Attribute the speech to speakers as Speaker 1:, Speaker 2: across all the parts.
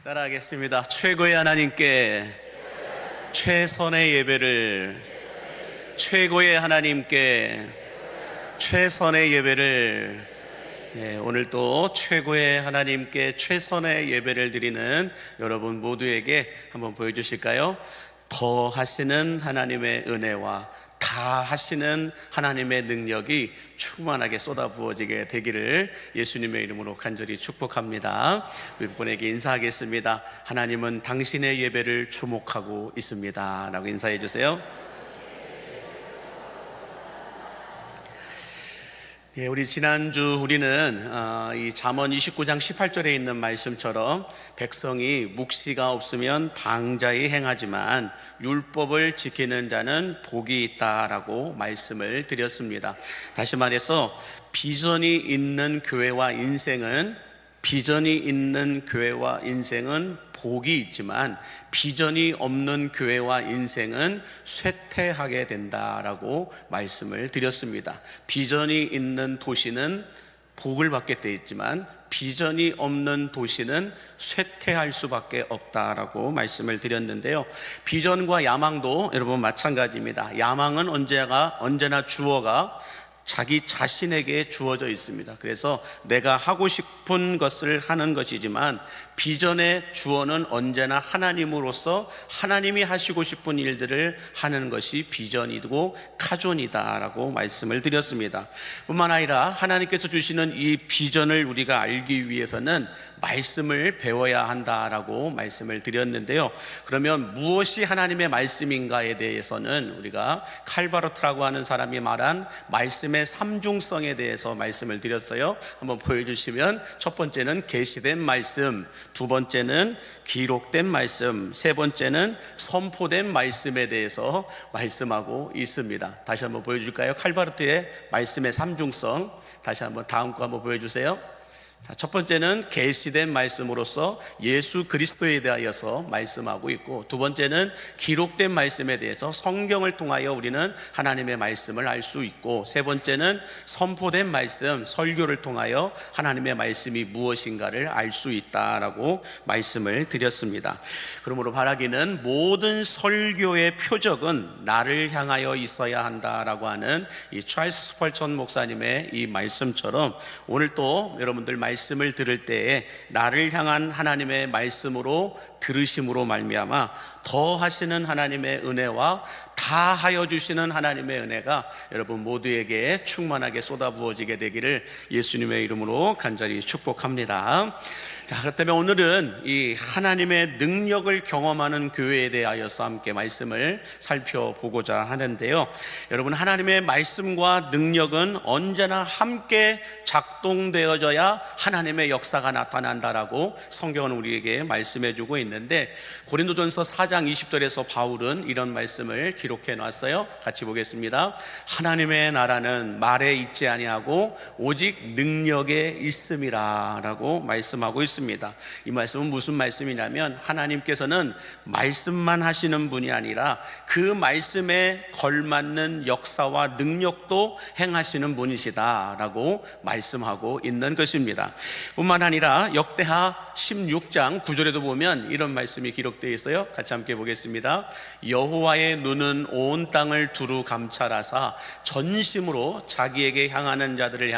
Speaker 1: 따라하겠습니다. 최고의 하나님께 최선의 예배를, 최고의 하나님께 최선의 예배를. 오늘 또 최고의 하나님께 최선의 예배를 드리는 여러분 모두에게 한번 보여주실까요? 더 하시는 하나님의 은혜와 다 하시는 하나님의 능력이 충만하게 쏟아부어지게 되기를 예수님의 이름으로 간절히 축복합니다. 윗분에게 인사하겠습니다. 하나님은 당신의 예배를 주목하고 있습니다 라고 인사해 주세요. 우리 지난주 우리는 이 잠언 29장 18절에 있는 말씀처럼 백성이 묵시가 없으면 방자히 행하지만 율법을 지키는 자는 복이 있다라고 말씀을 드렸습니다. 다시 말해서 비전이 있는 교회와 인생은 복이 있지만 비전이 없는 교회와 인생은 쇠퇴하게 된다라고 말씀을 드렸습니다. 비전이 있는 도시는 복을 받게 되어 있지만 비전이 없는 도시는 쇠퇴할 수밖에 없다라고 말씀을 드렸는데요. 비전과 야망도 여러분 마찬가지입니다. 야망은 언제나 주어가 자기 자신에게 주어져 있습니다. 그래서 내가 하고 싶은 것을 하는 것이지만 비전의 주어는 언제나 하나님으로서 하나님이 하시고 싶은 일들을 하는 것이 비전이고 카존이다라고 말씀을 드렸습니다. 뿐만 아니라 하나님께서 주시는 이 비전을 우리가 알기 위해서는 말씀을 배워야 한다라고 말씀을 드렸는데요. 그러면 무엇이 하나님의 말씀인가에 대해서는 우리가 칼바르트라고 하는 사람이 말한 말씀의 삼중성에 대해서 말씀을 드렸어요. 한번 보여주시면 첫 번째는 계시된 말씀, 두 번째는 기록된 말씀, 세 번째는 선포된 말씀에 대해서 말씀하고 있습니다. 다시 한번 보여줄까요? 칼바르트의 말씀의 삼중성, 다시 한번 다음 거 한번 보여주세요. 첫 번째는 계시된 말씀으로서 예수 그리스도에 대하여서 말씀하고 있고, 두 번째는 기록된 말씀에 대해서 성경을 통하여 우리는 하나님의 말씀을 알 수 있고, 세 번째는 선포된 말씀, 설교를 통하여 하나님의 말씀이 무엇인가를 알 수 있다라고 말씀을 드렸습니다. 그러므로 바라기는 모든 설교의 표적은 나를 향하여 있어야 한다라고 하는 이 찰스 스펄전 목사님의 이 말씀처럼 오늘 또 여러분들 말씀을 들을 때에 나를 향한 하나님의 말씀으로 들으심으로 말미암아 더 하시는 하나님의 은혜와 다 하여 주시는 하나님의 은혜가 여러분 모두에게 충만하게 쏟아부어지게 되기를 예수님의 이름으로 간절히 축복합니다. 자, 그렇다면 오늘은 이 하나님의 능력을 경험하는 교회에 대하여서 함께 말씀을 살펴보고자 하는데요. 여러분, 하나님의 말씀과 능력은 언제나 함께 작동되어져야 하나님의 역사가 나타난다라고 성경은 우리에게 말씀해주고 있는데, 고린도전서 4장 20절에서 바울은 이런 말씀을 기록해 놨어요. 같이 보겠습니다. 하나님의 나라는 말에 있지 아니하고 오직 능력에 있음이라 라고 말씀하고 있습니다. 이 말씀은 무슨 말씀이냐면 하나님께서는 말씀만 하시는 분이 아니라 그 말씀에 걸맞는 역사와 능력도 행하시는 분이시다 라고 말씀하고 있는 것입니다. 뿐만 아니라 역대하 16장 9절에도 보면 이런 말씀이 기록되어 있어요. 같이 함께 보겠습니다. 여호와의 눈은 온 땅을 두루 감찰하사 전심으로 자기에게 향하는 자들을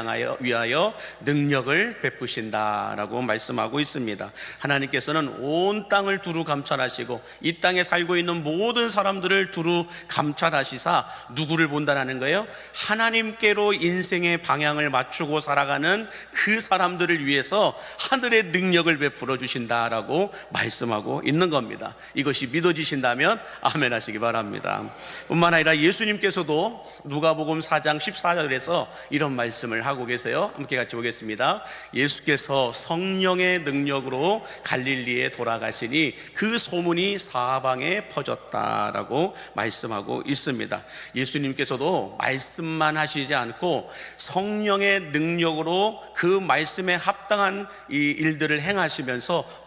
Speaker 1: 위하여 능력을 베푸신다라고 말씀하고 있습니다. 하나님께서는 온 땅을 두루 감찰하시고 이 땅에 살고 있는 모든 사람들을 두루 감찰하시사 누구를 본다라는 거예요? 하나님께로 인생의 방향을 맞추고 살아가는 그 사람들을 위해서 하늘의 능력을 베풀어 주신다라고 말씀하고 있는 겁니다. 이것이 믿어지신다면 아멘 하시기 바랍니다. 뿐만 아니라 예수님께서도 누가복음 4장 14절에서 이런 말씀을 하고 계세요. 함께 같이 보겠습니다. 예수께서 성령의 능력으로 갈릴리에 돌아가시니 그 소문이 사방에 퍼졌다라고 말씀하고 있습니다. 예수님께서도 말씀만 하시지 않고 성령의 능력으로 그 말씀에 합당한 이 일들을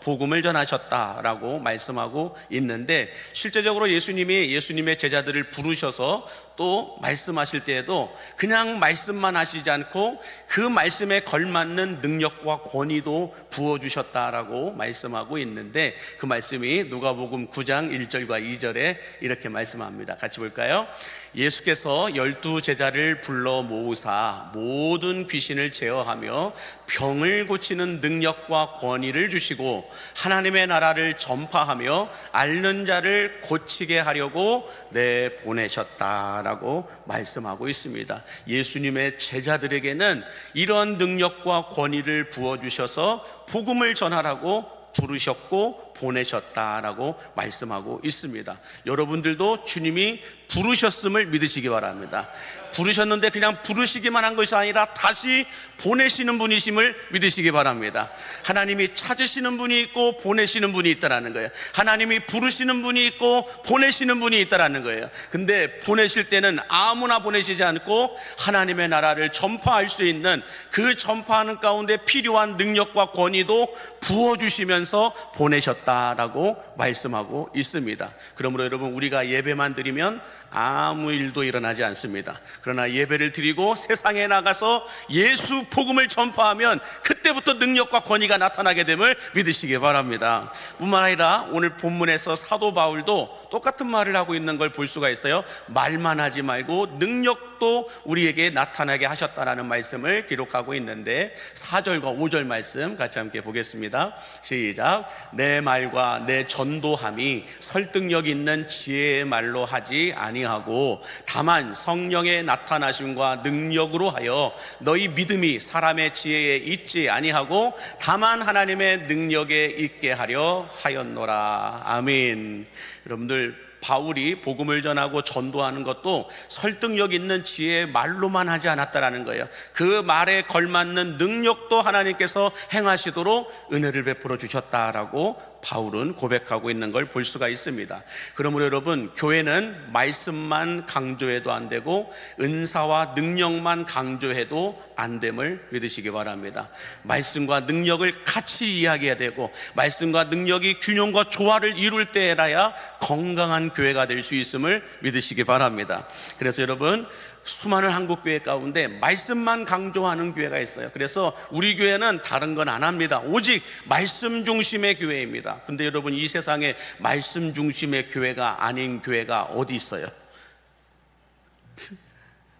Speaker 1: 복음을 전하셨다라고 말씀하고 있는데, 실제적으로 예수님이 예수님의 제자 제자들을 부르셔서 또 말씀하실 때에도 그냥 말씀만 하시지 않고 그 말씀에 걸맞는 능력과 권위도 부어주셨다라고 말씀하고 있는데, 그 말씀이 누가복음 9장 1절과 2절에 이렇게 말씀합니다. 같이 볼까요? 예수께서 12 제자를 불러 모으사 모든 귀신을 제어하며 병을 고치는 능력과 권위를 주시고 하나님의 나라를 전파하며 앓는 자를 고치게 하려고 내보내셨다라고 말씀하고 있습니다. 예수님의 제자들에게는 이런 능력과 권위를 부어주셔서 복음을 전하라고 부르셨고 보내셨다라고 말씀하고 있습니다. 여러분들도 주님이 부르셨음을 믿으시기 바랍니다. 부르셨는데 그냥 부르시기만 한 것이 아니라 다시 보내시는 분이심을 믿으시기 바랍니다. 하나님이 찾으시는 분이 있고 보내시는 분이 있다라는 거예요. 하나님이 부르시는 분이 있고 보내시는 분이 있다라는 거예요. 근데 보내실 때는 아무나 보내시지 않고 하나님의 나라를 전파할 수 있는, 그 전파하는 가운데 필요한 능력과 권위도 부어주시면서 보내셨다라고 말씀하고 있습니다. 그러므로 여러분, 우리가 예배만 드리면 아무 일도 일어나지 않습니다. 그러나 예배를 드리고 세상에 나가서 예수 복음을 전파하면 그때부터 능력과 권위가 나타나게 됨을 믿으시기 바랍니다. 뿐만 아니라 오늘 본문에서 사도 바울도 똑같은 말을 하고 있는 걸 볼 수가 있어요. 말만 하지 말고 능력도 우리에게 나타나게 하셨다라는 말씀을 기록하고 있는데, 4절과 5절 말씀 같이 함께 보겠습니다. 시작. 내 말과 내 전도함이 설득력 있는 지혜의 말로 하지 아니하고 다만 성령의 나타나심과 능력으로 하여 너희 믿음이 사람의 지혜에 있지 아니하고 다만 하나님의 능력에 있게 하려 하였노라. 아멘. 여러분들, 바울이 복음을 전하고 전도하는 것도 설득력 있는 지혜의 말로만 하지 않았다라는 거예요. 그 말에 걸맞는 능력도 하나님께서 행하시도록 은혜를 베풀어 주셨다라고 바울은 고백하고 있는 걸 볼 수가 있습니다. 그러므로 여러분, 교회는 말씀만 강조해도 안 되고 은사와 능력만 강조해도 안 됨을 믿으시기 바랍니다. 말씀과 능력을 같이 이야기해야 되고, 말씀과 능력이 균형과 조화를 이룰 때라야 건강한 교회가 될 수 있음을 믿으시기 바랍니다. 그래서 여러분, 수많은 한국 교회 가운데 말씀만 강조하는 교회가 있어요. 그래서 우리 교회는 다른 건 안 합니다. 오직 말씀 중심의 교회입니다. 근데 여러분, 이 세상에 말씀 중심의 교회가 아닌 교회가 어디 있어요?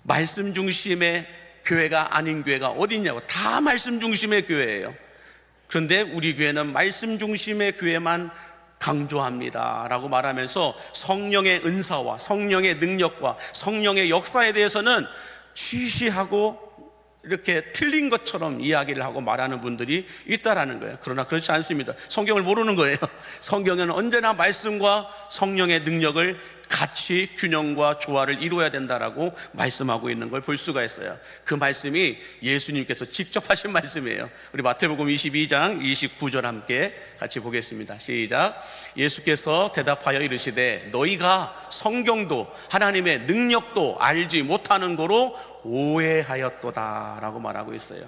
Speaker 1: 말씀 중심의 교회가 아닌 교회가 어디 있냐고. 다 말씀 중심의 교회예요. 그런데 우리 교회는 말씀 중심의 교회만 강조합니다 라고 말하면서 성령의 은사와 성령의 능력과 성령의 역사에 대해서는 취시하고 이렇게 틀린 것처럼 이야기를 하고 말하는 분들이 있다라는 거예요. 그러나 그렇지 않습니다. 성경을 모르는 거예요. 성경은 언제나 말씀과 성령의 능력을 같이 균형과 조화를 이루어야 된다라고 말씀하고 있는 걸 볼 수가 있어요. 그 말씀이 예수님께서 직접 하신 말씀이에요. 우리 마태복음 22장 29절 함께 같이 보겠습니다. 시작. 예수께서 대답하여 이르시되 너희가 성경도 하나님의 능력도 알지 못하는 거로 오해하였도다 라고 말하고 있어요.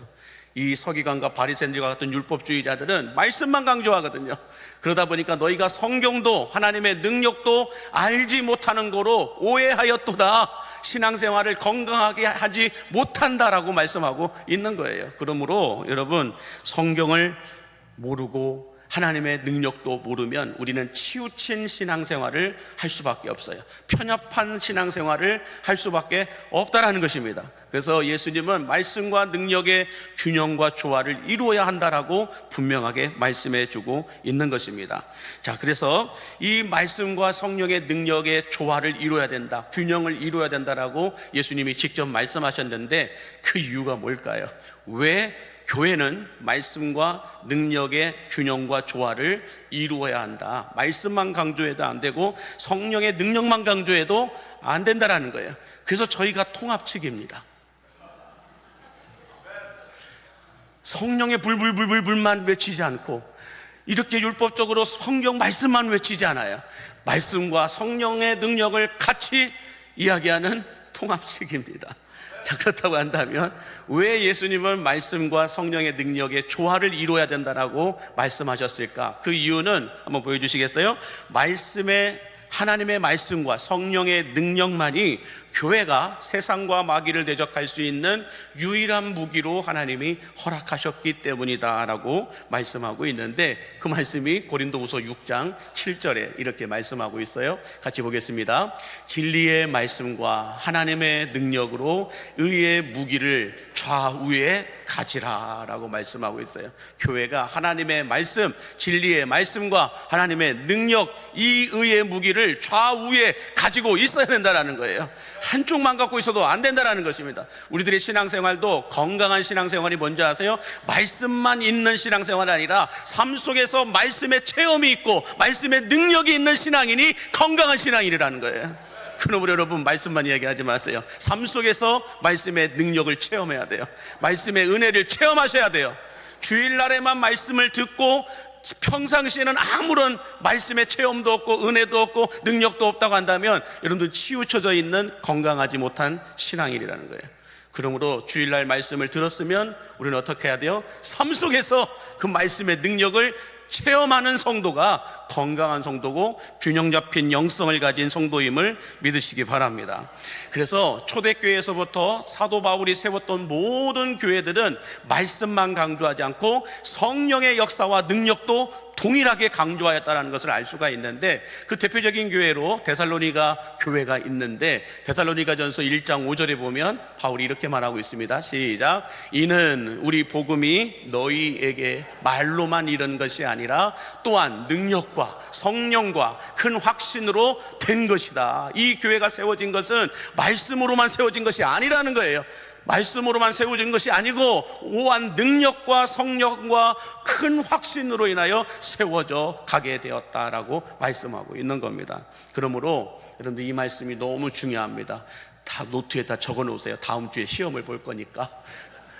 Speaker 1: 이 서기관과 바리새인들과 같은 율법주의자들은 말씀만 강조하거든요. 그러다 보니까 너희가 성경도 하나님의 능력도 알지 못하는 거로 오해하였도다, 신앙생활을 건강하게 하지 못한다라고 말씀하고 있는 거예요. 그러므로 여러분, 성경을 모르고 하나님의 능력도 모르면 우리는 치우친 신앙생활을 할 수밖에 없어요. 편협한 신앙생활을 할 수밖에 없다라는 것입니다. 그래서 예수님은 말씀과 능력의 균형과 조화를 이루어야 한다라고 분명하게 말씀해 주고 있는 것입니다. 자, 그래서 이 말씀과 성령의 능력의 조화를 이루어야 된다, 균형을 이루어야 된다라고 예수님이 직접 말씀하셨는데, 그 이유가 뭘까요? 왜 교회는 말씀과 능력의 균형과 조화를 이루어야 한다, 말씀만 강조해도 안 되고 성령의 능력만 강조해도 안 된다라는 거예요. 그래서 저희가 통합측입니다. 성령의 불불불불불만 외치지 않고 이렇게 율법적으로 성경 말씀만 외치지 않아요. 말씀과 성령의 능력을 같이 이야기하는 통합측입니다. 자, 그렇다고 한다면 왜 예수님은 말씀과 성령의 능력의 조화를 이루어야 된다라고 말씀하셨을까? 그 이유는 한번 보여주시겠어요? 말씀의 하나님의 말씀과 성령의 능력만이 교회가 세상과 마귀를 대적할 수 있는 유일한 무기로 하나님이 허락하셨기 때문이다라고 말씀하고 있는데, 그 말씀이 고린도후서 6장 7절에 이렇게 말씀하고 있어요. 같이 보겠습니다. 진리의 말씀과 하나님의 능력으로 의의 무기를 좌우에 가지라라고 말씀하고 있어요. 교회가 하나님의 말씀, 진리의 말씀과 하나님의 능력, 이 의의 무기를 좌우에 가지고 있어야 된다는 거예요. 한쪽만 갖고 있어도 안 된다는 것입니다. 우리들의 신앙생활도 건강한 신앙생활이 뭔지 아세요? 말씀만 있는 신앙생활이 아니라 삶 속에서 말씀의 체험이 있고 말씀의 능력이 있는 신앙인이 건강한 신앙인이라는 거예요. 그러므로 여러분, 말씀만 이야기하지 마세요. 삶 속에서 말씀의 능력을 체험해야 돼요. 말씀의 은혜를 체험하셔야 돼요. 주일날에만 말씀을 듣고 평상시에는 아무런 말씀의 체험도 없고 은혜도 없고 능력도 없다고 한다면 여러분들 치우쳐져 있는 건강하지 못한 신앙인이라는 거예요. 그러므로 주일날 말씀을 들었으면 우리는 어떻게 해야 돼요? 삶 속에서 그 말씀의 능력을 체험하는 성도가 건강한 성도고 균형 잡힌 영성을 가진 성도임을 믿으시기 바랍니다. 그래서 초대교회에서부터 사도 바울이 세웠던 모든 교회들은 말씀만 강조하지 않고 성령의 역사와 능력도 동일하게 강조하였다는 것을 알 수가 있는데, 그 대표적인 교회로 데살로니가 교회가 있는데, 데살로니가전서 1장 5절에 보면 바울이 이렇게 말하고 있습니다. 시작. 이는 우리 복음이 너희에게 말로만 이른 것이 아니라 또한 능력과 성령과 큰 확신으로 된 것이다. 이 교회가 세워진 것은 말씀으로만 세워진 것이 아니라는 거예요. 말씀으로만 세워진 것이 아니고 오한 능력과 성령과 큰 확신으로 인하여 세워져 가게 되었다라고 말씀하고 있는 겁니다. 그러므로 여러분들 이 말씀이 너무 중요합니다. 다 노트에다 적어 놓으세요. 다음 주에 시험을 볼 거니까.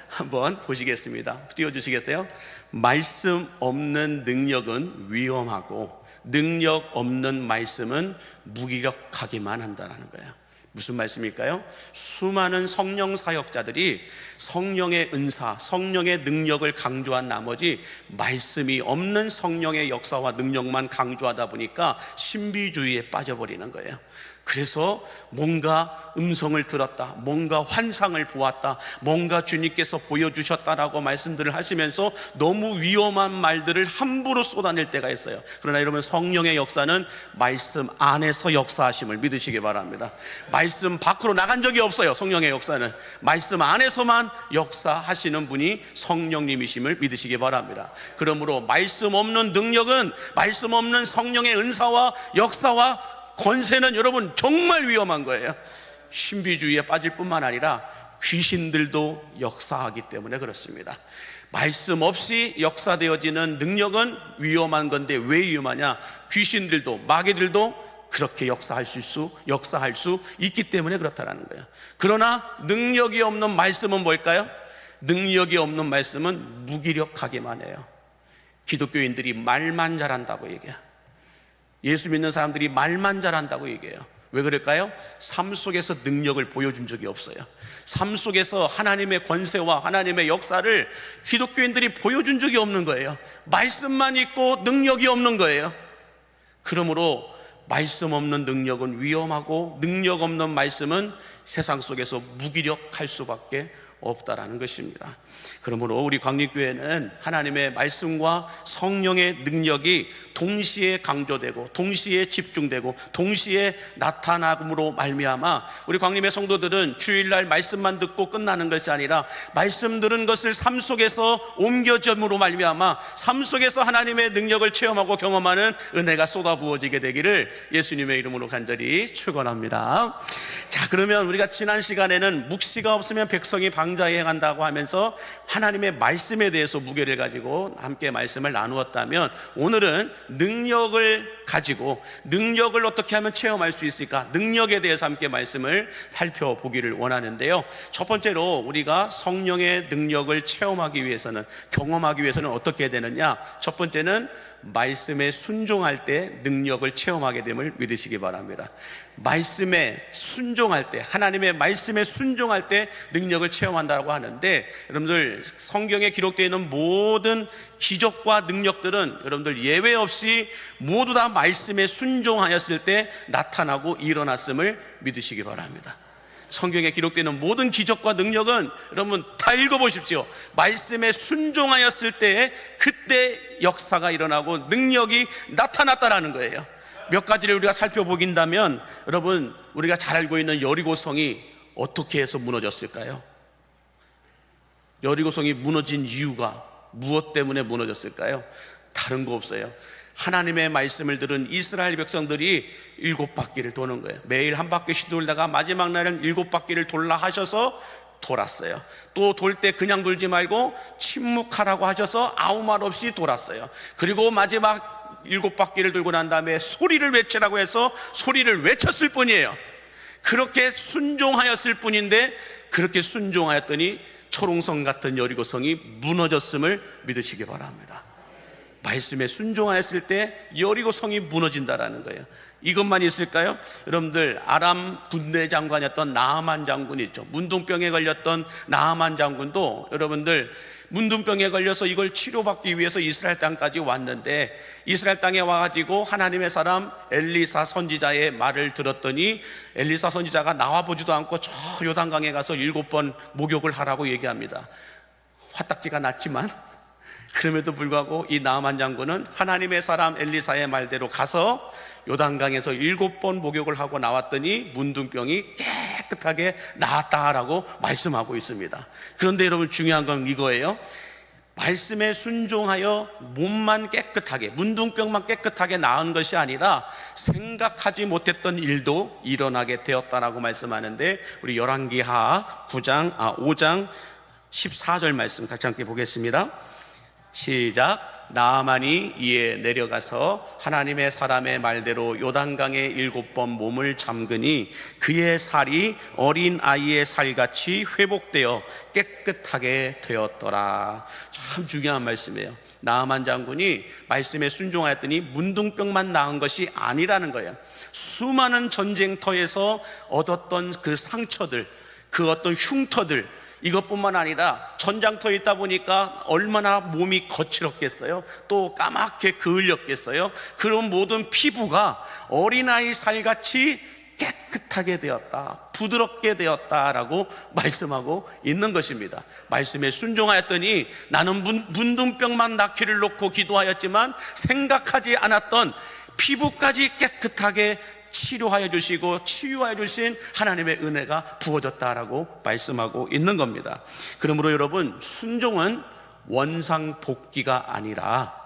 Speaker 1: 한번 보시겠습니다. 띄워주시겠어요? 말씀 없는 능력은 위험하고 능력 없는 말씀은 무기력하기만 한다는 거예요. 무슨 말씀일까요? 수많은 성령 사역자들이 성령의 은사, 성령의 능력을 강조한 나머지 말씀이 없는 성령의 역사와 능력만 강조하다 보니까 신비주의에 빠져버리는 거예요. 그래서 뭔가 음성을 들었다, 뭔가 환상을 보았다, 뭔가 주님께서 보여주셨다라고 말씀들을 하시면서 너무 위험한 말들을 함부로 쏟아낼 때가 있어요. 그러나 여러분, 성령의 역사는 말씀 안에서 역사하심을 믿으시기 바랍니다. 말씀 밖으로 나간 적이 없어요. 성령의 역사는 말씀 안에서만 역사하시는 분이 성령님이심을 믿으시기 바랍니다. 그러므로 말씀 없는 능력은, 말씀 없는 성령의 은사와 역사와 권세는 여러분 정말 위험한 거예요. 신비주의에 빠질 뿐만 아니라 귀신들도 역사하기 때문에 그렇습니다. 말씀 없이 역사되어지는 능력은 위험한 건데 왜 위험하냐? 귀신들도 마귀들도 그렇게 역사할 수 있기 때문에 그렇다는 거예요. 그러나 능력이 없는 말씀은 뭘까요? 능력이 없는 말씀은 무기력하기만 해요. 기독교인들이 말만 잘한다고 얘기해요. 예수 믿는 사람들이 말만 잘한다고 얘기해요. 왜 그럴까요? 삶 속에서 능력을 보여준 적이 없어요. 삶 속에서 하나님의 권세와 하나님의 역사를 기독교인들이 보여준 적이 없는 거예요. 말씀만 있고 능력이 없는 거예요. 그러므로 말씀 없는 능력은 위험하고 능력 없는 말씀은 세상 속에서 무기력할 수밖에 없다라는 것입니다. 그러므로 우리 광립교회는 하나님의 말씀과 성령의 능력이 동시에 강조되고 동시에 집중되고 동시에 나타남으로 말미암아 우리 광림의 성도들은 주일날 말씀만 듣고 끝나는 것이 아니라 말씀 들은 것을 삶 속에서 옮겨짐으로 말미암아 삶 속에서 하나님의 능력을 체험하고 경험하는 은혜가 쏟아부어지게 되기를 예수님의 이름으로 간절히 축원합니다. 자, 그러면 우리가 지난 시간에는 묵시가 없으면 백성이 방자에 행한다고 하면서 하나님의 말씀에 대해서 무게를 가지고 함께 말씀을 나누었다면, 오늘은 능력을 가지고 능력을 어떻게 하면 체험할 수 있을까, 능력에 대해서 함께 말씀을 살펴보기를 원하는데요. 첫 번째로 우리가 성령의 능력을 체험하기 위해서는, 경험하기 위해서는 어떻게 해야 되느냐? 첫 번째는 말씀에 순종할 때 능력을 체험하게 됨을 믿으시기 바랍니다. 말씀에 순종할 때, 하나님의 말씀에 순종할 때 능력을 체험한다고 하는데, 여러분들 성경에 기록되어 있는 모든 기적과 능력들은 여러분들 예외 없이 모두 다 말씀에 순종하였을 때 나타나고 일어났음을 믿으시기 바랍니다. 성경에 기록되는 모든 기적과 능력은 여러분 다 읽어보십시오. 말씀에 순종하였을 때에 그때 역사가 일어나고 능력이 나타났다라는 거예요. 몇 가지를 우리가 살펴보긴다면, 여러분 우리가 잘 알고 있는 여리고성이 어떻게 해서 무너졌을까요? 여리고성이 무너진 이유가 무엇 때문에 무너졌을까요? 다른 거 없어요. 하나님의 말씀을 들은 이스라엘 백성들이 7바퀴를 도는 거예요. 매일 한 바퀴씩 돌다가 마지막 날은 7바퀴를 돌라 하셔서 돌았어요. 또 돌 때 그냥 돌지 말고 침묵하라고 하셔서 아무 말 없이 돌았어요. 그리고 마지막 7바퀴를 돌고 난 다음에 소리를 외치라고 해서 소리를 외쳤을 뿐이에요. 그렇게 순종하였을 뿐인데, 그렇게 순종하였더니 초롱성 같은 여리고성이 무너졌음을 믿으시기 바랍니다. 말씀에 순종하였을 때 여리고성이 무너진다라는 거예요. 이것만 있을까요? 여러분들 아람 군대 장관이었던 나아만 장군이 있죠. 문둥병에 걸렸던 나아만 장군도 여러분들 문둥병에 걸려서 이걸 치료받기 위해서 이스라엘 땅까지 왔는데, 이스라엘 땅에 와가지고 하나님의 사람 엘리사 선지자의 말을 들었더니 엘리사 선지자가 나와보지도 않고 저 요단강에 가서 7번 목욕을 하라고 얘기합니다. 화딱지가 났지만 그럼에도 불구하고 이 나아만 장군은 하나님의 사람 엘리사의 말대로 가서 요단강에서 7번 목욕을 하고 나왔더니 문둥병이 깨끗하게 나았다라고 말씀하고 있습니다. 그런데 여러분 중요한 건 이거예요. 말씀에 순종하여 몸만 깨끗하게, 문둥병만 깨끗하게 나은 것이 아니라 생각하지 못했던 일도 일어나게 되었다라고 말씀하는데, 우리 열왕기하 5장 14절 말씀 같이 함께 보겠습니다. 시작. 나아만이 이에 내려가서 하나님의 사람의 말대로 요단강에 7번 몸을 잠그니 그의 살이 어린 아이의 살같이 회복되어 깨끗하게 되었더라. 참 중요한 말씀이에요. 나아만 장군이 말씀에 순종하였더니 문둥병만 나은 것이 아니라는 거예요. 수많은 전쟁터에서 얻었던 그 상처들, 그 어떤 흉터들, 이것뿐만 아니라 전장터에 있다 보니까 얼마나 몸이 거칠었겠어요. 또 까맣게 그을렸겠어요. 그런 모든 피부가 어린아이 살같이 깨끗하게 되었다, 부드럽게 되었다라고 말씀하고 있는 것입니다. 말씀에 순종하였더니 나는 문둥병만 낫기를 놓고 기도하였지만 생각하지 않았던 피부까지 깨끗하게 치료하여 주시고 치유하여 주신 하나님의 은혜가 부어졌다라고 말씀하고 있는 겁니다. 그러므로 여러분, 순종은 원상복귀가 아니라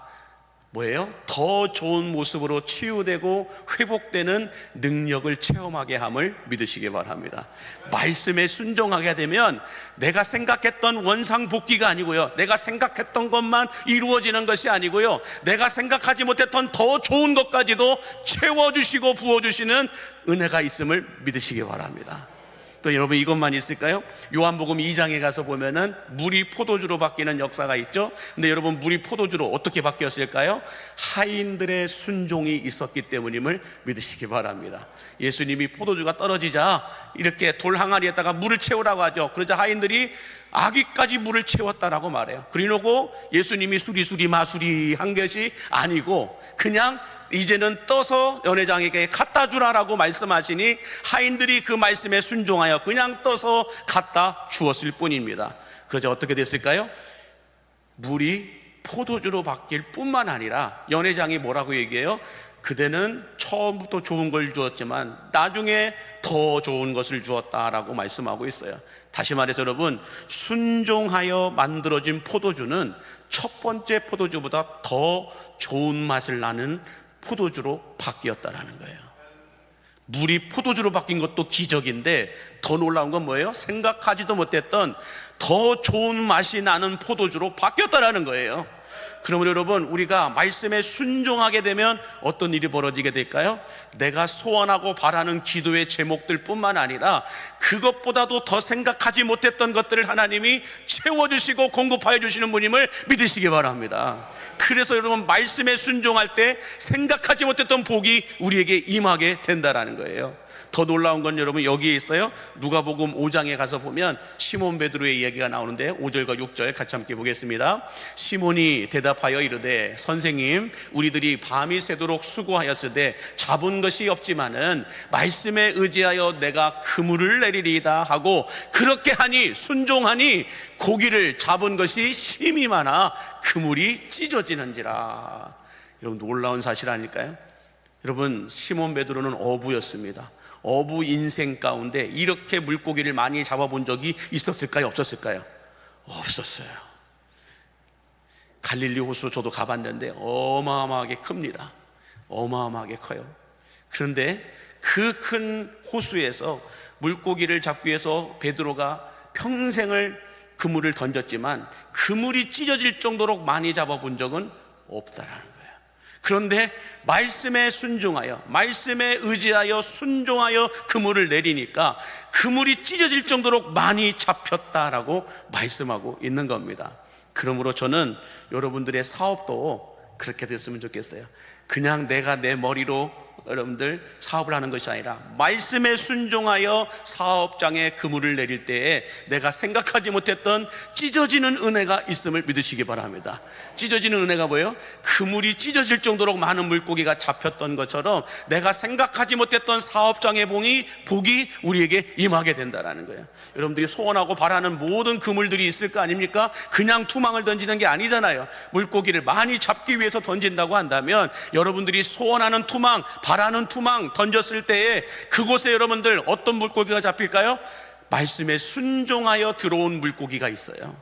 Speaker 1: 뭐예요? 더 좋은 모습으로 치유되고 회복되는 능력을 체험하게 함을 믿으시기 바랍니다. 말씀에 순종하게 되면 내가 생각했던 원상복귀가 아니고요, 내가 생각했던 것만 이루어지는 것이 아니고요, 내가 생각하지 못했던 더 좋은 것까지도 채워주시고 부어주시는 은혜가 있음을 믿으시기 바랍니다. 또 여러분 이것만 있을까요? 요한복음 2장에 가서 보면은 물이 포도주로 바뀌는 역사가 있죠. 근데 여러분, 물이 포도주로 어떻게 바뀌었을까요? 하인들의 순종이 있었기 때문임을 믿으시기 바랍니다. 예수님이 포도주가 떨어지자 이렇게 돌 항아리에다가 물을 채우라고 하죠. 그러자 하인들이 아귀까지 물을 채웠다라고 말해요. 그리고 예수님이 수리수리 마수리 한 것이 아니고 그냥 이제는 떠서 연회장에게 갖다 주라라고 말씀하시니 하인들이 그 말씀에 순종하여 그냥 떠서 갖다 주었을 뿐입니다. 그래서 어떻게 됐을까요? 물이 포도주로 바뀔 뿐만 아니라 연회장이 뭐라고 얘기해요? 그대는 처음부터 좋은 걸 주었지만 나중에 더 좋은 것을 주었다라고 말씀하고 있어요. 다시 말해서 여러분, 순종하여 만들어진 포도주는 첫 번째 포도주보다 더 좋은 맛을 나는 포도주로 바뀌었다라는 거예요. 물이 포도주로 바뀐 것도 기적인데 더 놀라운 건 뭐예요? 생각하지도 못했던 더 좋은 맛이 나는 포도주로 바뀌었다라는 거예요. 그러면 여러분, 우리가 말씀에 순종하게 되면 어떤 일이 벌어지게 될까요? 내가 소원하고 바라는 기도의 제목들 뿐만 아니라 그것보다도 더 생각하지 못했던 것들을 하나님이 채워주시고 공급하여 주시는 분임을 믿으시기 바랍니다. 그래서 여러분, 말씀에 순종할 때 생각하지 못했던 복이 우리에게 임하게 된다라는 거예요. 더 놀라운 건 여러분 여기에 있어요. 누가복음 5장에 가서 보면 시몬 베드로의 이야기가 나오는데 5절과 6절 같이 함께 보겠습니다. 시몬이 대답하여 이르되 선생님, 우리들이 밤이 새도록 수고하였으되 잡은 것이 없지만은 말씀에 의지하여 내가 그물을 내리리이다 하고 그렇게 하니 순종하니 고기를 잡은 것이 심히 많아 그물이 찢어지는지라. 여러분 놀라운 사실 아닐까요? 여러분 시몬 베드로는 어부였습니다. 어부 인생 가운데 이렇게 물고기를 많이 잡아본 적이 있었을까요? 없었을까요? 없었어요. 갈릴리 호수 저도 가봤는데 어마어마하게 큽니다. 어마어마하게 커요. 그런데 그 큰 호수에서 물고기를 잡기 위해서 베드로가 평생을 그물을 던졌지만 그물이 찢어질 정도로 많이 잡아본 적은 없다라는 거예요. 그런데 말씀에 순종하여, 말씀에 의지하여 순종하여 그물을 내리니까 그물이 찢어질 정도로 많이 잡혔다라고 말씀하고 있는 겁니다. 그러므로 저는 여러분들의 사업도 그렇게 됐으면 좋겠어요. 그냥 내가 내 머리로 여러분들 사업을 하는 것이 아니라 말씀에 순종하여 사업장에 그물을 내릴 때에 내가 생각하지 못했던 찢어지는 은혜가 있음을 믿으시기 바랍니다. 찢어지는 은혜가 뭐예요? 그물이 찢어질 정도로 많은 물고기가 잡혔던 것처럼 내가 생각하지 못했던 사업장의 복이 우리에게 임하게 된다는 거예요. 여러분들이 소원하고 바라는 모든 그물들이 있을 거 아닙니까? 그냥 투망을 던지는 게 아니잖아요. 물고기를 많이 잡기 위해서 던진다고 한다면 여러분들이 소원하는 투망, 바라는 투망 던졌을 때에 그곳에 여러분들 어떤 물고기가 잡힐까요? 말씀에 순종하여 들어온 물고기가 있어요.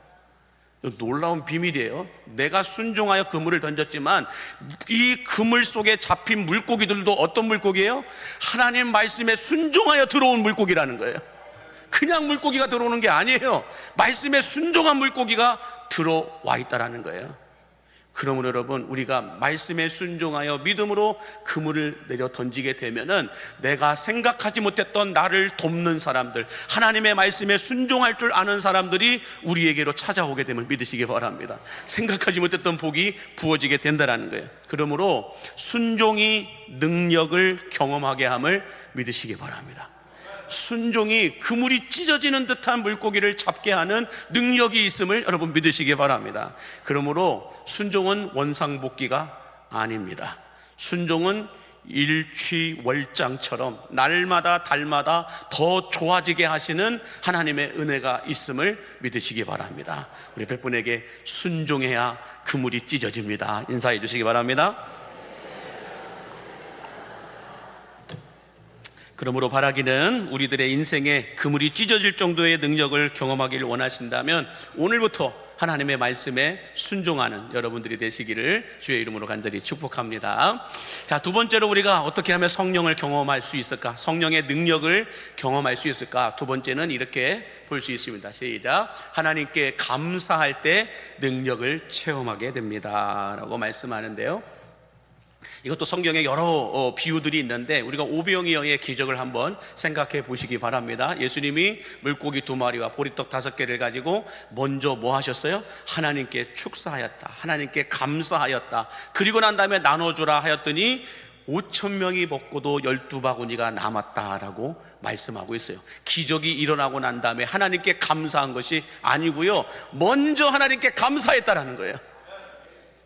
Speaker 1: 놀라운 비밀이에요. 내가 순종하여 그물을 던졌지만 이 그물 속에 잡힌 물고기들도 어떤 물고기예요? 하나님 말씀에 순종하여 들어온 물고기라는 거예요. 그냥 물고기가 들어오는 게 아니에요. 말씀에 순종한 물고기가 들어와 있다라는 거예요. 그러므로 여러분, 우리가 말씀에 순종하여 믿음으로 그물을 내려 던지게 되면은 내가 생각하지 못했던 나를 돕는 사람들, 하나님의 말씀에 순종할 줄 아는 사람들이 우리에게로 찾아오게 됨을 믿으시기 바랍니다. 생각하지 못했던 복이 부어지게 된다는 거예요. 그러므로 순종이 능력을 경험하게 함을 믿으시기 바랍니다. 순종이 그물이 찢어지는 듯한 물고기를 잡게 하는 능력이 있음을 여러분 믿으시기 바랍니다. 그러므로 순종은 원상복귀가 아닙니다. 순종은 일취월장처럼 날마다 달마다 더 좋아지게 하시는 하나님의 은혜가 있음을 믿으시기 바랍니다. 우리 100분에게 순종해야 그물이 찢어집니다. 인사해 주시기 바랍니다. 그러므로 바라기는 우리들의 인생에 그물이 찢어질 정도의 능력을 경험하기를 원하신다면 오늘부터 하나님의 말씀에 순종하는 여러분들이 되시기를 주의 이름으로 간절히 축복합니다. 자, 두 번째로 우리가 어떻게 하면 성령을 경험할 수 있을까? 성령의 능력을 경험할 수 있을까? 두 번째는 이렇게 볼 수 있습니다. 시작. 하나님께 감사할 때 능력을 체험하게 됩니다 라고 말씀하는데요, 이것도 성경에 여러 비유들이 있는데 우리가 오병이 어의 기적을 한번 생각해 보시기 바랍니다. 예수님이 물고기 2마리와 보리떡 5개를 가지고 먼저 뭐 하셨어요? 하나님께 축사하였다, 하나님께 감사하였다. 그리고 난 다음에 나눠주라 하였더니 5,000명이 먹고도 12바구니가 남았다라고 말씀하고 있어요. 기적이 일어나고 난 다음에 하나님께 감사한 것이 아니고요, 먼저 하나님께 감사했다라는 거예요.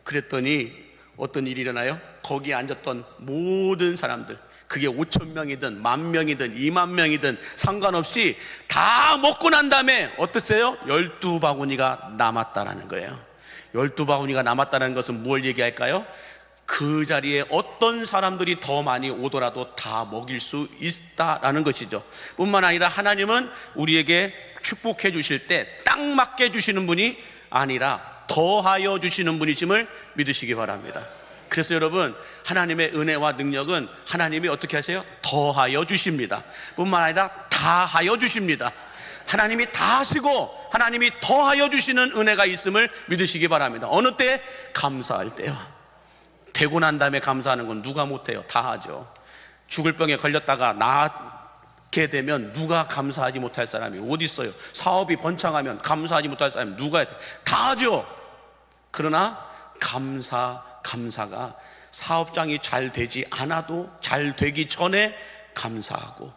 Speaker 1: 그랬더니 어떤 일이 일어나요? 거기에 앉았던 모든 사람들, 그게 5,000명이든 10,000명이든 20,000명이든 상관없이 다 먹고 난 다음에 어땠어요? 12바구니가 남았다라는 거예요. 12바구니가 남았다는 것은 뭘 얘기할까요? 그 자리에 어떤 사람들이 더 많이 오더라도 다 먹일 수 있다라는 것이죠. 뿐만 아니라 하나님은 우리에게 축복해 주실 때 딱 맞게 주시는 분이 아니라 더하여 주시는 분이심을 믿으시기 바랍니다. 그래서 여러분, 하나님의 은혜와 능력은 하나님이 어떻게 하세요? 더하여 주십니다. 뿐만 아니라 다하여 주십니다. 하나님이 다 하시고 하나님이 더하여 주시는 은혜가 있음을 믿으시기 바랍니다. 어느 때? 감사할 때요. 되고 난 다음에 감사하는 건 누가 못해요? 다 하죠. 죽을 병에 걸렸다가 낫게 되면 누가 감사하지 못할 사람이 어디 있어요? 사업이 번창하면 감사하지 못할 사람이 누가 해요? 다 하죠. 그러나 감사가 사업장이 잘 되지 않아도 잘 되기 전에 감사하고,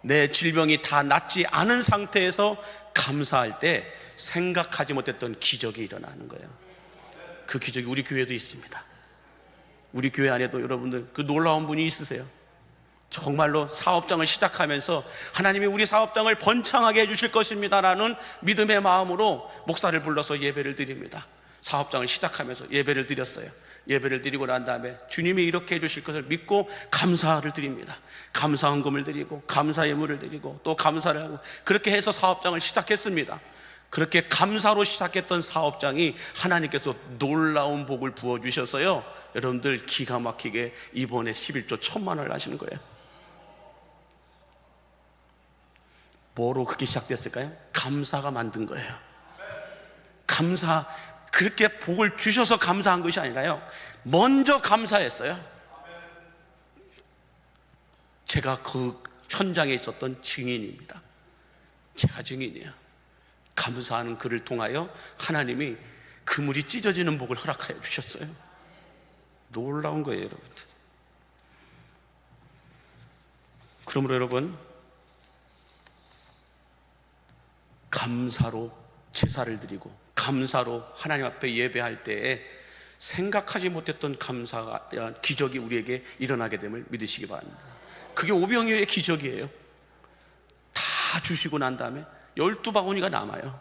Speaker 1: 내 질병이 다 낫지 않은 상태에서 감사할 때 생각하지 못했던 기적이 일어나는 거예요. 그 기적이 우리 교회도 있습니다. 우리 교회 안에도 여러분들 그 놀라운 분이 있으세요. 정말로 사업장을 시작하면서 하나님이 우리 사업장을 번창하게 해주실 것입니다 라는 믿음의 마음으로 목사를 불러서 예배를 드립니다. 사업장을 시작하면서 예배를 드렸어요. 예배를 드리고 난 다음에 주님이 이렇게 해주실 것을 믿고 감사를 드립니다. 감사 헌금을 드리고 감사 예물을 드리고 또 감사를 하고 그렇게 해서 사업장을 시작했습니다. 그렇게 감사로 시작했던 사업장이 하나님께서 놀라운 복을 부어주셔서요, 여러분들 기가 막히게 이번에 11조 1,000만 원을 하시는 거예요. 뭐로 그렇게 시작됐을까요? 감사가 만든 거예요. 감사, 그렇게 복을 주셔서 감사한 것이 아니라요, 먼저 감사했어요. 제가 그 현장에 있었던 증인입니다. 제가 증인이에요. 감사하는 그를 통하여 하나님이 그물이 찢어지는 복을 허락하여 주셨어요. 놀라운 거예요, 여러분들. 그러므로 여러분, 감사로 제사를 드리고 감사로 하나님 앞에 예배할 때에 생각하지 못했던 감사가, 기적이 우리에게 일어나게 됨을 믿으시기 바랍니다. 그게 오병이어의 기적이에요. 다 주시고 난 다음에 12바구니가 남아요.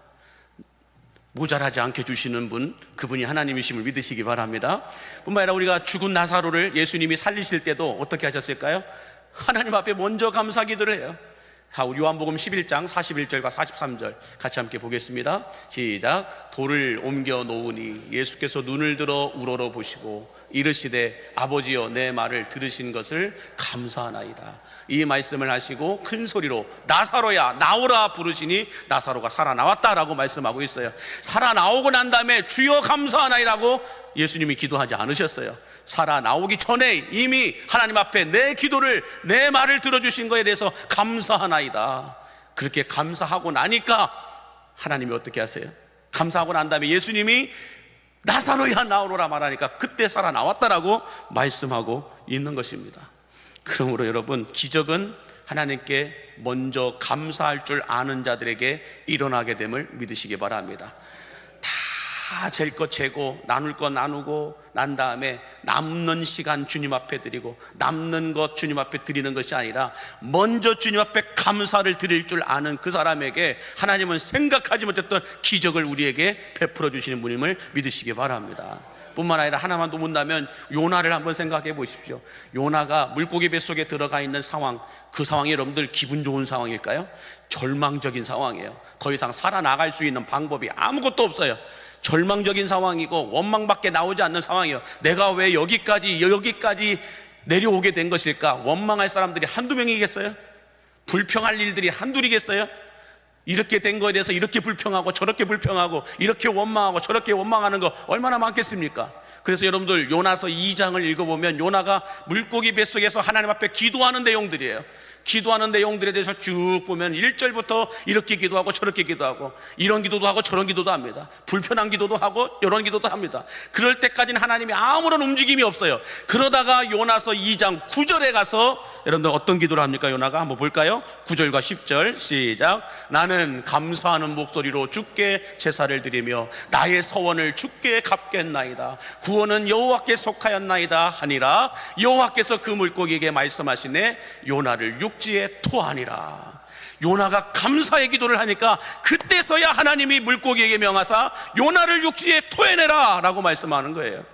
Speaker 1: 모자라지 않게 주시는 분, 그분이 하나님이심을 믿으시기 바랍니다. 뿐만 아니라 우리가 죽은 나사로를 예수님이 살리실 때도 어떻게 하셨을까요? 하나님 앞에 먼저 감사 기도를 해요. 요한복음 11장 41절과 43절 같이 함께 보겠습니다. 시작. 돌을 옮겨 놓으니 예수께서 눈을 들어 우러러 보시고 이르시되 아버지여 내 말을 들으신 것을 감사하나이다. 이 말씀을 하시고 큰 소리로 나사로야 나오라 부르시니 나사로가 살아나왔다라고 말씀하고 있어요. 살아나오고 난 다음에 주여 감사하나이라고 예수님이 기도하지 않으셨어요. 살아나오기 전에 이미 하나님 앞에 내 기도를, 내 말을 들어주신 것에 대해서 감사하나이다. 그렇게 감사하고 나니까 하나님이 어떻게 하세요? 감사하고 난 다음에 예수님이 나사로야 나오노라 말하니까 그때 살아나왔다라고 말씀하고 있는 것입니다. 그러므로 여러분, 기적은 하나님께 먼저 감사할 줄 아는 자들에게 일어나게 됨을 믿으시기 바랍니다. 다 잴 것 재고 나눌 것 나누고 난 다음에 남는 시간 주님 앞에 드리고 남는 것 주님 앞에 드리는 것이 아니라 먼저 주님 앞에 감사를 드릴 줄 아는 그 사람에게 하나님은 생각하지 못했던 기적을 우리에게 베풀어 주시는 분임을 믿으시기 바랍니다. 뿐만 아니라 하나만 더 묻는다면 요나를 한번 생각해 보십시오. 요나가 물고기 뱃속에 들어가 있는 상황, 그 상황이 여러분들 기분 좋은 상황일까요? 절망적인 상황이에요. 더 이상 살아나갈 수 있는 방법이 아무것도 없어요. 절망적인 상황이고 원망밖에 나오지 않는 상황이에요. 내가 왜 여기까지 내려오게 된 것일까? 원망할 사람들이 한두 명이겠어요? 불평할 일들이 한둘이겠어요? 이렇게 된 거에 대해서 이렇게 불평하고 저렇게 불평하고 이렇게 원망하고 저렇게 원망하는 거 얼마나 많겠습니까? 그래서 여러분들 요나서 2장을 읽어보면 요나가 물고기 뱃속에서 하나님 앞에 기도하는 내용들이에요. 기도하는 내용들에 대해서 쭉 보면 1절부터 이렇게 기도하고 저렇게 기도하고 이런 기도도 하고 저런 기도도 합니다. 불편한 기도도 하고 이런 기도도 합니다. 그럴 때까지는 하나님이 아무런 움직임이 없어요. 그러다가 요나서 2장 9절에 가서 여러분들 어떤 기도를 합니까? 요나가 한번 볼까요? 9절과 10절 시작. 나는 감사하는 목소리로 주께 제사를 드리며 나의 서원을 주께 갚겠나이다. 구원은 여호와께 속하였나이다 하니라. 여호와께서 그 물고기에게 말씀하시네 요나를 육지에 토하니라. 요나가 감사의 기도를 하니까 그때서야 하나님이 물고기에게 명하사 요나를 육지에 토해내라 라고 말씀하는 거예요.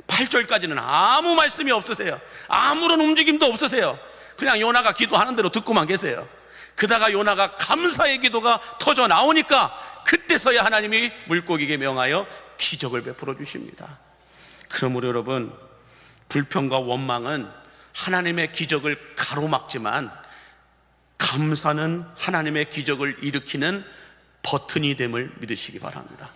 Speaker 1: 8절까지는 아무 말씀이 없으세요. 아무런 움직임도 없으세요. 그냥 요나가 기도하는 대로 듣고만 계세요. 그러다가 요나가 감사의 기도가 터져 나오니까 그때서야 하나님이 물고기에게 명하여 기적을 베풀어 주십니다. 그러므로 여러분, 불평과 원망은 하나님의 기적을 가로막지만 감사는 하나님의 기적을 일으키는 버튼이 됨을 믿으시기 바랍니다.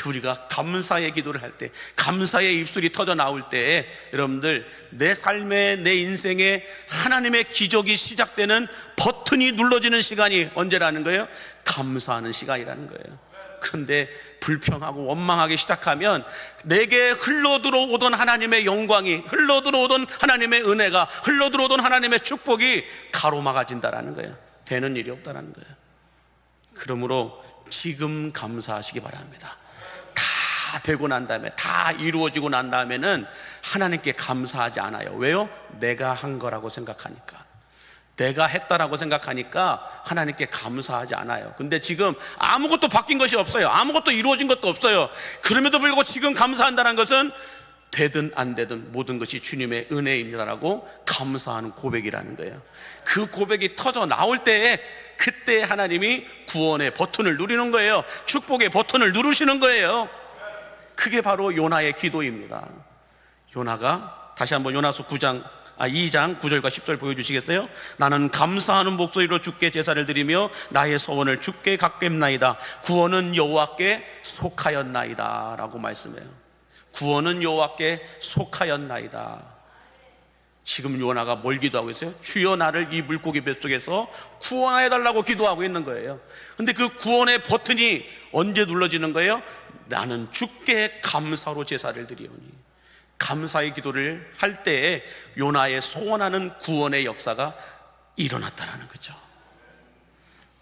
Speaker 1: 우리가 감사의 기도를 할 때, 감사의 입술이 터져 나올 때에 여러분들 내 삶에, 내 인생에 하나님의 기적이 시작되는 버튼이 눌러지는 시간이 언제라는 거예요? 감사하는 시간이라는 거예요. 그런데 불평하고 원망하기 시작하면 내게 흘러들어오던 하나님의 영광이, 흘러들어오던 하나님의 은혜가, 흘러들어오던 하나님의 축복이 가로막아진다라는 거예요. 되는 일이 없다라는 거예요. 그러므로 지금 감사하시기 바랍니다. 다 되고 난 다음에, 다 이루어지고 난 다음에는 하나님께 감사하지 않아요. 왜요? 내가 한 거라고 생각하니까, 내가 했다라고 생각하니까 하나님께 감사하지 않아요. 근데 지금 아무것도 바뀐 것이 없어요. 아무것도 이루어진 것도 없어요. 그럼에도 불구하고 지금 감사한다는 것은 되든 안 되든 모든 것이 주님의 은혜입니다라고 감사하는 고백이라는 거예요. 그 고백이 터져 나올 때에, 그때 하나님이 구원의 버튼을 누리는 거예요. 축복의 버튼을 누르시는 거예요. 그게 바로 요나의 기도입니다. 요나가, 다시 한번 요나서 2장 9절과 10절 보여주시겠어요? 나는 감사하는 목소리로 주께 제사를 드리며 나의 소원을 주께 갚겠나이다. 구원은 여호와께 속하였나이다 라고 말씀해요. 구원은 여호와께 속하였나이다. 지금 요나가 뭘 기도하고 있어요? 주여 나를 이 물고기 뱃속에서 구원해달라고 기도하고 있는 거예요. 근데 그 구원의 버튼이 언제 눌러지는 거예요? 나는 주께 감사로 제사를 드리오니. 감사의 기도를 할 때에 요나의 소원하는 구원의 역사가 일어났다는 거죠.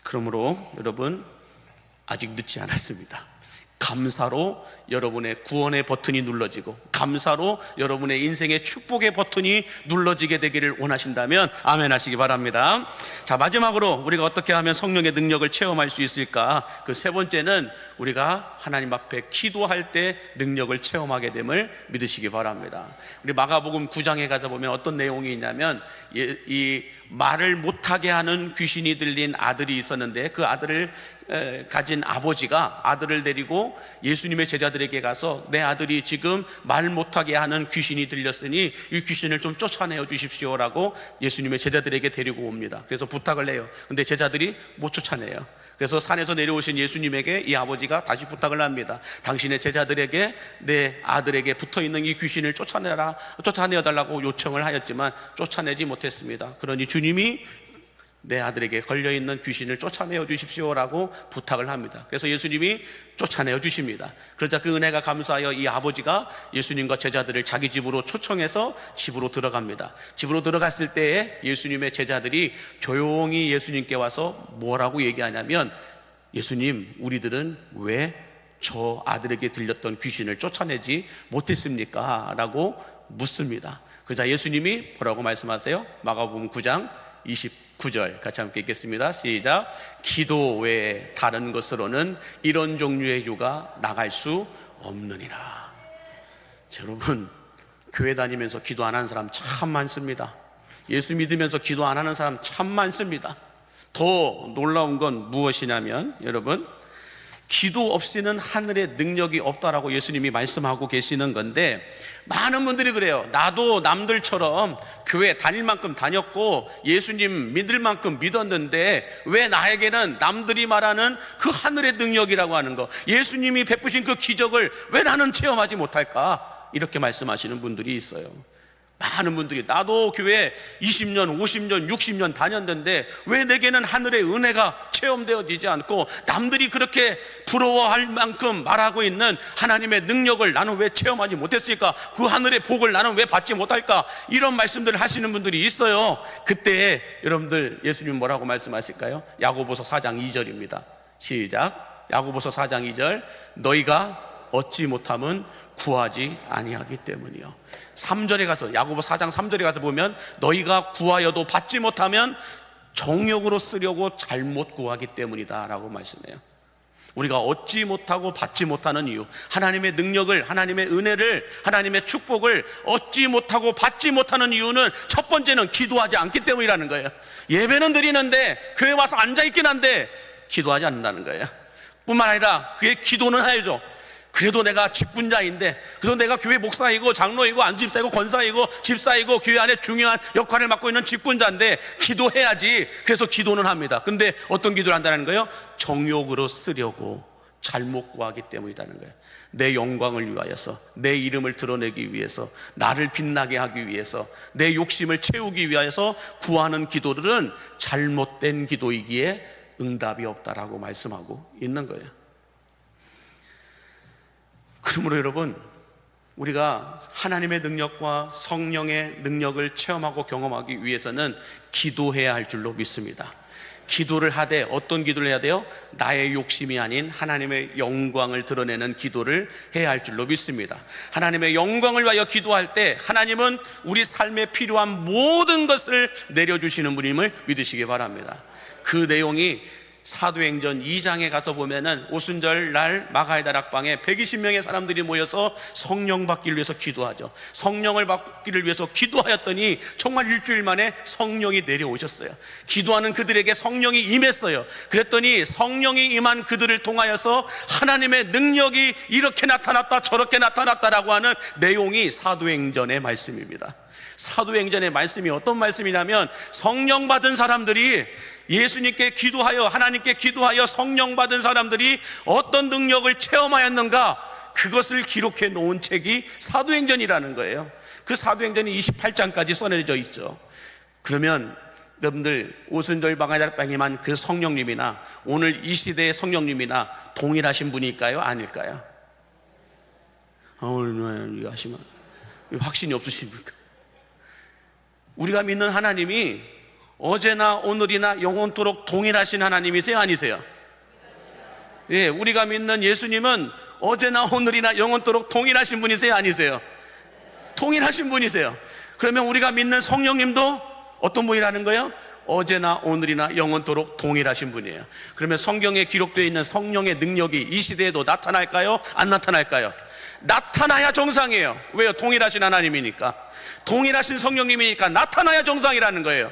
Speaker 1: 그러므로 여러분, 아직 늦지 않았습니다. 감사로 여러분의 구원의 버튼이 눌러지고, 감사로 여러분의 인생의 축복의 버튼이 눌러지게 되기를 원하신다면 아멘 하시기 바랍니다. 자, 마지막으로 우리가 어떻게 하면 성령의 능력을 체험할 수 있을까? 그 세 번째는 우리가 하나님 앞에 기도할 때 능력을 체험하게 됨을 믿으시기 바랍니다. 우리 마가복음 9장에 가서 보면 어떤 내용이 있냐면, 이 말을 못하게 하는 귀신이 들린 아들이 있었는데, 그 아들을 가진 아버지가 아들을 데리고 예수님의 제자들에게 가서, 내 아들이 지금 말 못하게 하는 귀신이 들렸으니 이 귀신을 좀 쫓아내어 주십시오라고 예수님의 제자들에게 데리고 옵니다. 그래서 부탁을 해요. 근데 제자들이 못 쫓아내요. 그래서 산에서 내려오신 예수님에게 이 아버지가 다시 부탁을 합니다. 당신의 제자들에게 내 아들에게 붙어있는 이 귀신을 쫓아내어달라고 요청을 하였지만 쫓아내지 못했습니다. 그러니 주님이 내 아들에게 걸려있는 귀신을 쫓아내어 주십시오라고 부탁을 합니다. 그래서 예수님이 쫓아내어 주십니다. 그러자 그 은혜가 감사하여 이 아버지가 예수님과 제자들을 자기 집으로 초청해서 집으로 들어갑니다. 집으로 들어갔을 때에 예수님의 제자들이 조용히 예수님께 와서 뭐라고 얘기하냐면, 예수님, 우리들은 왜 저 아들에게 들렸던 귀신을 쫓아내지 못했습니까? 라고 묻습니다. 그러자 예수님이 뭐라고 말씀하세요? 마가복음 9장 29절 같이 함께 읽겠습니다. 시작. 기도 외에 다른 것으로는 이런 종류의 유가 나갈 수 없느니라. 여러분, 교회 다니면서 기도 안 하는 사람 참 많습니다. 예수 믿으면서 기도 안 하는 사람 참 많습니다. 더 놀라운 건 무엇이냐면, 여러분, 기도 없이는 하늘의 능력이 없다라고 예수님이 말씀하고 계시는 건데, 많은 분들이 그래요. 나도 남들처럼 교회 다닐 만큼 다녔고 예수님 믿을 만큼 믿었는데 왜 나에게는 남들이 말하는 그 하늘의 능력이라고 하는 거, 예수님이 베푸신 그 기적을 왜 나는 체험하지 못할까? 이렇게 말씀하시는 분들이 있어요. 많은 분들이, 나도 교회 20년, 50년, 60년 다녔는데 왜 내게는 하늘의 은혜가 체험되어지지 않고 남들이 그렇게 부러워할 만큼 말하고 있는 하나님의 능력을 나는 왜 체험하지 못했을까? 그 하늘의 복을 나는 왜 받지 못할까? 이런 말씀들을 하시는 분들이 있어요. 그때 여러분들, 예수님 뭐라고 말씀하실까요? 야고보서 4장 2절입니다. 시작. 야고보서 4장 2절. 너희가 얻지 못함은 구하지 아니하기 때문이요. 3절에 가서, 야고보 4장 3절에 가서 보면, 너희가 구하여도 받지 못하면 정욕으로 쓰려고 잘못 구하기 때문이다 라고 말씀해요. 우리가 얻지 못하고 받지 못하는 이유, 하나님의 능력을, 하나님의 은혜를, 하나님의 축복을 얻지 못하고 받지 못하는 이유는 첫 번째는 기도하지 않기 때문이라는 거예요. 예배는 드리는데, 교회 와서 앉아있긴 한데 기도하지 않는다는 거예요. 뿐만 아니라 그의 기도는 해야죠. 그래도 내가 직분자인데, 그래도 내가 교회 목사이고 장로이고 안수집사이고 권사이고 집사이고 교회 안에 중요한 역할을 맡고 있는 직분자인데 기도해야지. 그래서 기도는 합니다. 근데 어떤 기도를 한다는 거예요? 정욕으로 쓰려고 잘못 구하기 때문이라는 거예요. 내 영광을 위하여서, 내 이름을 드러내기 위해서, 나를 빛나게 하기 위해서, 내 욕심을 채우기 위하여서 구하는 기도들은 잘못된 기도이기에 응답이 없다라고 말씀하고 있는 거예요. 그러므로 여러분, 우리가 하나님의 능력과 성령의 능력을 체험하고 경험하기 위해서는 기도해야 할 줄로 믿습니다. 기도를 하되 어떤 기도를 해야 돼요? 나의 욕심이 아닌 하나님의 영광을 드러내는 기도를 해야 할 줄로 믿습니다. 하나님의 영광을 위하여 기도할 때 하나님은 우리 삶에 필요한 모든 것을 내려주시는 분임을 믿으시기 바랍니다. 그 내용이 사도행전 2장에 가서 보면은 오순절 날 마가의 다락방에 120명의 사람들이 모여서 성령 받기를 위해서 기도하죠. 성령을 받기를 위해서 기도하였더니 정말 일주일 만에 성령이 내려오셨어요. 기도하는 그들에게 성령이 임했어요. 그랬더니 성령이 임한 그들을 통하여서 하나님의 능력이 이렇게 나타났다 저렇게 나타났다라고 하는 내용이 사도행전의 말씀입니다. 사도행전의 말씀이 어떤 말씀이냐면, 성령 받은 사람들이 예수님께 기도하여, 하나님께 기도하여 성령 받은 사람들이 어떤 능력을 체험하였는가, 그것을 기록해 놓은 책이 사도행전이라는 거예요. 그 사도행전이 28장까지 써내려져 있죠. 그러면 여러분들, 오순절 마가다락방에만 그 성령님이나 오늘 이 시대의 성령님이나 동일하신 분일까요? 아닐까요? 오늘 하시면 확신이 없으십니까? 우리가 믿는 하나님이 어제나 오늘이나 영원토록 동일하신 하나님이세요? 아니세요? 예, 우리가 믿는 예수님은 어제나 오늘이나 영원토록 동일하신 분이세요? 아니세요? 동일하신 분이세요. 그러면 우리가 믿는 성령님도 어떤 분이라는 거예요? 어제나 오늘이나 영원토록 동일하신 분이에요. 그러면 성경에 기록되어 있는 성령의 능력이 이 시대에도 나타날까요? 안 나타날까요? 나타나야 정상이에요. 왜요? 동일하신 하나님이니까, 동일하신 성령님이니까 나타나야 정상이라는 거예요.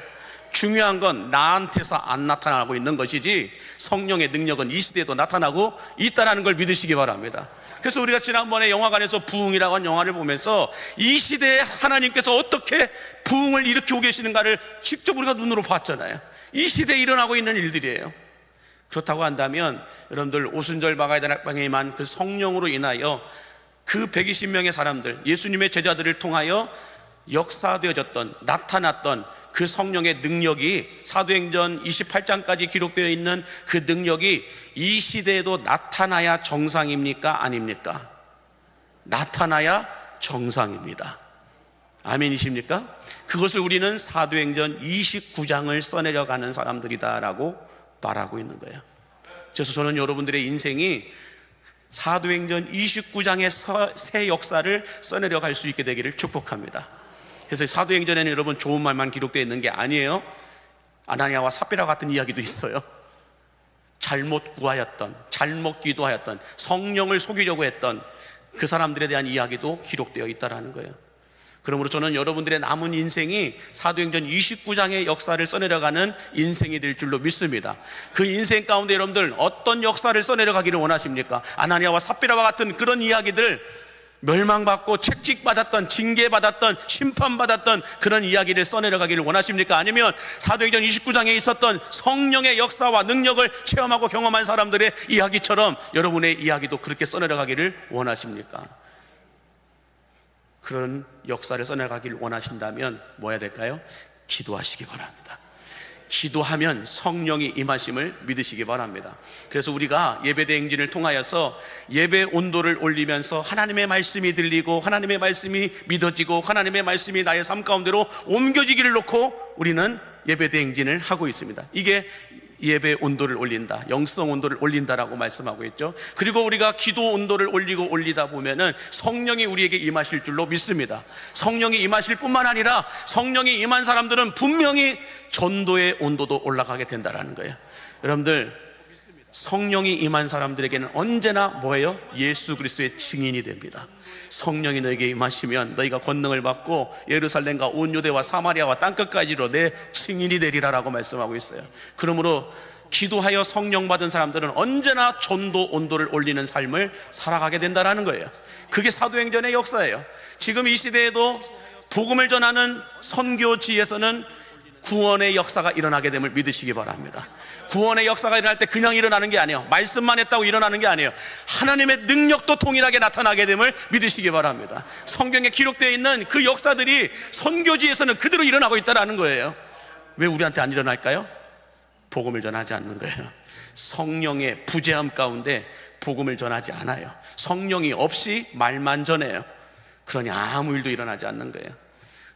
Speaker 1: 중요한 건 나한테서 안 나타나고 있는 것이지, 성령의 능력은 이 시대에도 나타나고 있다는 걸 믿으시기 바랍니다. 그래서 우리가 지난번에 영화관에서 부흥이라고 한 영화를 보면서 이 시대에 하나님께서 어떻게 부흥을 일으키고 계시는가를 직접 우리가 눈으로 봤잖아요. 이 시대에 일어나고 있는 일들이에요. 그렇다고 한다면 여러분들, 오순절 마가의 다락방에 임한 그 성령으로 인하여 그 120명의 사람들, 예수님의 제자들을 통하여 역사되어졌던, 나타났던 그 성령의 능력이, 사도행전 28장까지 기록되어 있는 그 능력이 이 시대에도 나타나야 정상입니까? 아닙니까? 나타나야 정상입니다. 아멘이십니까? 그것을 우리는 사도행전 29장을 써내려가는 사람들이다라고 말하고 있는 거예요. 그래서 저는 여러분들의 인생이 사도행전 29장의 새 역사를 써내려갈 수 있게 되기를 축복합니다. 그래서 사도행전에는 여러분 좋은 말만 기록되어 있는 게 아니에요. 아나니아와 삽비라 같은 이야기도 있어요. 잘못 구하였던, 잘못 기도하였던, 성령을 속이려고 했던 그 사람들에 대한 이야기도 기록되어 있다는 거예요. 그러므로 저는 여러분들의 남은 인생이 사도행전 29장의 역사를 써내려가는 인생이 될 줄로 믿습니다. 그 인생 가운데 여러분들 어떤 역사를 써내려가기를 원하십니까? 아나니아와 삽비라와 같은 그런 이야기들, 멸망받고 책찍받았던, 징계받았던, 심판받았던 그런 이야기를 써내려가기를 원하십니까? 아니면 사도행전 29장에 있었던 성령의 역사와 능력을 체험하고 경험한 사람들의 이야기처럼 여러분의 이야기도 그렇게 써내려가기를 원하십니까? 그런 역사를 써내려가기를 원하신다면 뭐 해야 될까요? 기도하시기 바랍니다. 기도하면 성령이 임하심을 믿으시기 바랍니다. 그래서 우리가 예배대행진을 통하여서 예배 온도를 올리면서 하나님의 말씀이 들리고 하나님의 말씀이 믿어지고 하나님의 말씀이 나의 삶 가운데로 옮겨지기를 놓고 우리는 예배대행진을 하고 있습니다. 이게 예배 온도를 올린다, 영성 온도를 올린다라고 말씀하고 있죠. 그리고 우리가 기도 온도를 올리다 보면은 성령이 우리에게 임하실 줄로 믿습니다. 성령이 임하실 뿐만 아니라 성령이 임한 사람들은 분명히 전도의 온도도 올라가게 된다라는 거예요. 여러분들, 성령이 임한 사람들에게는 언제나 뭐예요? 예수 그리스도의 증인이 됩니다. 성령이 너에게 임하시면 너희가 권능을 받고 예루살렘과 온 유대와 사마리아와 땅끝까지로 내 증인이 되리라라고 말씀하고 있어요. 그러므로 기도하여 성령 받은 사람들은 언제나 전도 온도를 올리는 삶을 살아가게 된다는 거예요. 그게 사도행전의 역사예요. 지금 이 시대에도 복음을 전하는 선교지에서는 구원의 역사가 일어나게 됨을 믿으시기 바랍니다. 구원의 역사가 일어날 때 그냥 일어나는 게 아니에요. 말씀만 했다고 일어나는 게 아니에요. 하나님의 능력도 동일하게 나타나게 됨을 믿으시기 바랍니다. 성경에 기록되어 있는 그 역사들이 선교지에서는 그대로 일어나고 있다는 거예요. 왜 우리한테 안 일어날까요? 복음을 전하지 않는 거예요. 성령의 부재함 가운데 복음을 전하지 않아요. 성령이 없이 말만 전해요. 그러니 아무 일도 일어나지 않는 거예요.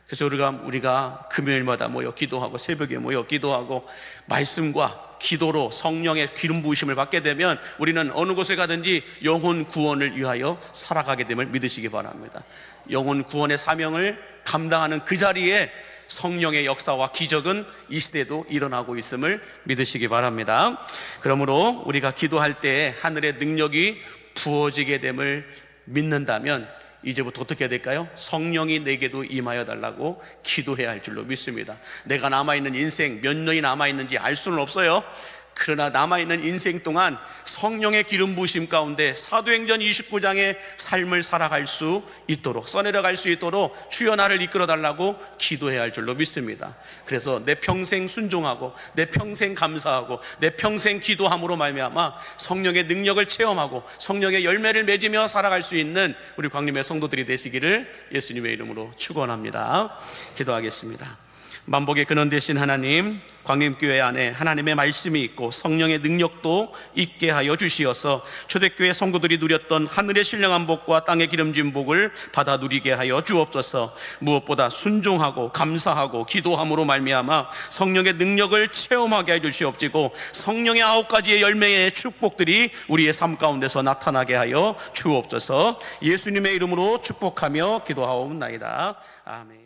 Speaker 1: 그래서 우리가 금요일마다 모여 기도하고 새벽에 모여 기도하고 말씀과 기도로 성령의 기름 부으심을 받게 되면 우리는 어느 곳에 가든지 영혼 구원을 위하여 살아가게 됨을 믿으시기 바랍니다. 영혼 구원의 사명을 감당하는 그 자리에 성령의 역사와 기적은 이 시대에도 일어나고 있음을 믿으시기 바랍니다. 그러므로 우리가 기도할 때 하늘의 능력이 부어지게 됨을 믿는다면 이제부터 어떻게 해야 될까요? 성령이 내게도 임하여 달라고 기도해야 할 줄로 믿습니다. 내가 남아있는 인생 몇 년이 남아있는지 알 수는 없어요. 그러나 남아있는 인생 동안 성령의 기름 부으심 가운데 사도행전 29장의 삶을 살아갈 수 있도록, 써내려갈 수 있도록 주여 나를 이끌어 달라고 기도해야 할 줄로 믿습니다. 그래서 내 평생 순종하고 내 평생 감사하고 내 평생 기도함으로 말미암아 성령의 능력을 체험하고 성령의 열매를 맺으며 살아갈 수 있는 우리 광림의 성도들이 되시기를 예수님의 이름으로 축원합니다. 기도하겠습니다. 만복의 근원 되신 하나님, 광림교회 안에 하나님의 말씀이 있고 성령의 능력도 있게 하여 주시어서 초대교회 성도들이 누렸던 하늘의 신령한 복과 땅의 기름진 복을 받아 누리게 하여 주옵소서. 무엇보다 순종하고 감사하고 기도함으로 말미암아 성령의 능력을 체험하게 해 주시옵시고 성령의 9가지의 열매의 축복들이 우리의 삶 가운데서 나타나게 하여 주옵소서. 예수님의 이름으로 축복하며 기도하옵나이다. 아멘.